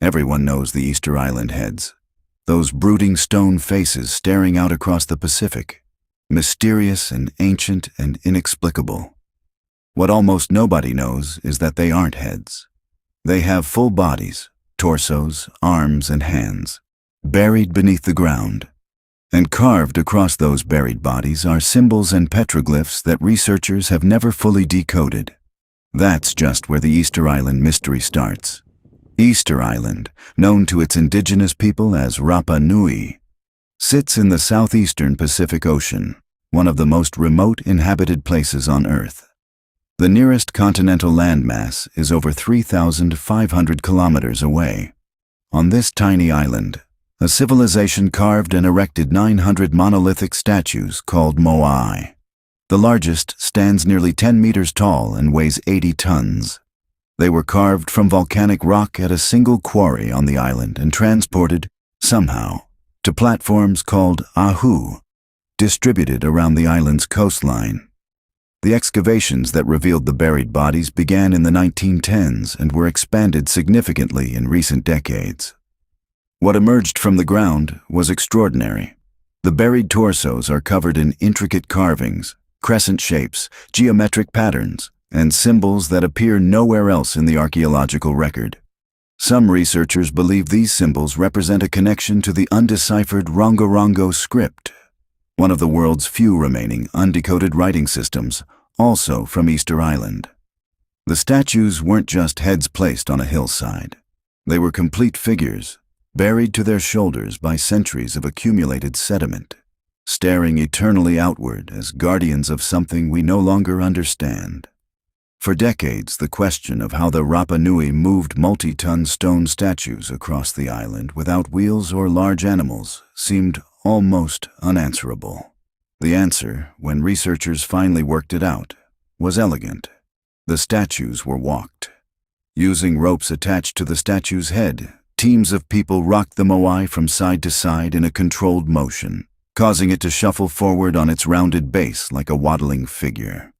Everyone knows the Easter Island heads. Those brooding stone faces staring out across the Pacific. Mysterious and ancient and inexplicable. What almost nobody knows is that they aren't heads. They have full bodies, torsos, arms, and hands, buried beneath the ground. And carved across those buried bodies are symbols and petroglyphs that researchers have never fully decoded. That's just where the Easter Island mystery starts. Easter Island, known to its indigenous people as Rapa Nui, sits in the southeastern Pacific Ocean, one of the most remote inhabited places on Earth. The nearest continental landmass is over 3,500 kilometers away. On this tiny island, a civilization carved and erected 900 monolithic statues called moai. The largest stands nearly 10 meters tall and weighs 80 tons. They were carved from volcanic rock at a single quarry on the island and transported, somehow, to platforms called ahu, distributed around the island's coastline. The excavations that revealed the buried bodies began in the 1910s and were expanded significantly in recent decades. What emerged from the ground was extraordinary. The buried torsos are covered in intricate carvings, crescent shapes, geometric patterns, and symbols that appear nowhere else in the archaeological record. Some researchers believe these symbols represent a connection to the undeciphered Rongorongo script, one of the world's few remaining undecoded writing systems, also from Easter Island. The statues weren't just heads placed on a hillside. They were complete figures, buried to their shoulders by centuries of accumulated sediment, staring eternally outward as guardians of something we no longer understand. For decades, the question of how the Rapa Nui moved multi-ton stone statues across the island without wheels or large animals seemed almost unanswerable. The answer, when researchers finally worked it out, was elegant. The statues were walked. Using ropes attached to the statue's head, teams of people rocked the moai from side to side in a controlled motion, causing it to shuffle forward on its rounded base like a waddling figure.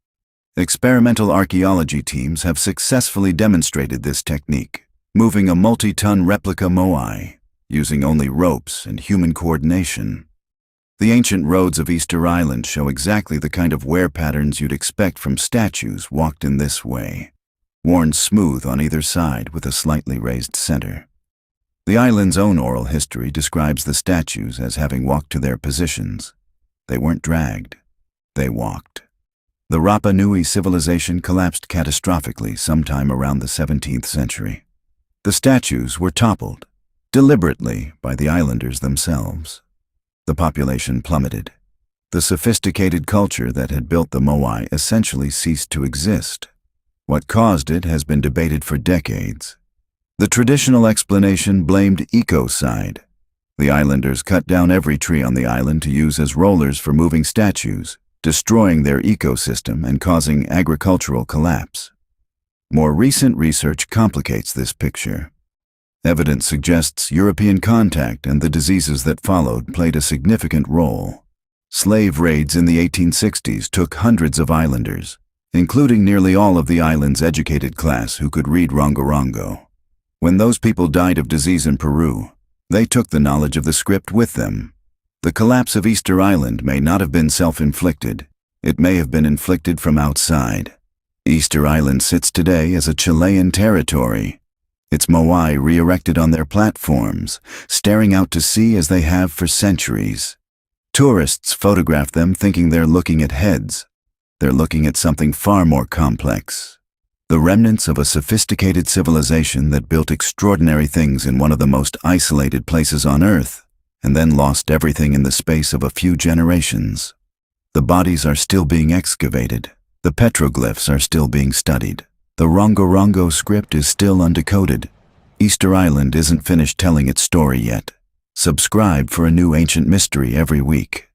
Experimental archaeology teams have successfully demonstrated this technique, moving a multi-ton replica moai, using only ropes and human coordination. The ancient roads of Easter Island show exactly the kind of wear patterns you'd expect from statues walked in this way, worn smooth on either side with a slightly raised center. The island's own oral history describes the statues as having walked to their positions. They weren't dragged, they walked. The Rapa Nui civilization collapsed catastrophically sometime around the 17th century. The statues were toppled, deliberately, by the islanders themselves. The population plummeted. The sophisticated culture that had built the moai essentially ceased to exist. What caused it has been debated for decades. The traditional explanation blamed ecocide. The islanders cut down every tree on the island to use as rollers for moving statues, destroying their ecosystem and causing agricultural collapse. More recent research complicates this picture. Evidence suggests European contact and the diseases that followed played a significant role. Slave raids in the 1860s took hundreds of islanders, including nearly all of the island's educated class who could read Rongorongo. When those people died of disease in Peru, they took the knowledge of the script with them. The collapse of Easter Island may not have been self-inflicted. It may have been inflicted from outside. Easter Island sits today as a Chilean territory, its moai re-erected on their platforms, staring out to sea as they have for centuries. Tourists photograph them thinking they're looking at heads. They're looking at something far more complex. The remnants of a sophisticated civilization that built extraordinary things in one of the most isolated places on Earth, and then lost everything in the space of a few generations. The bodies are still being excavated. The petroglyphs are still being studied. The Rongorongo script is still undecoded. Easter Island isn't finished telling its story yet. Subscribe for a new ancient mystery every week.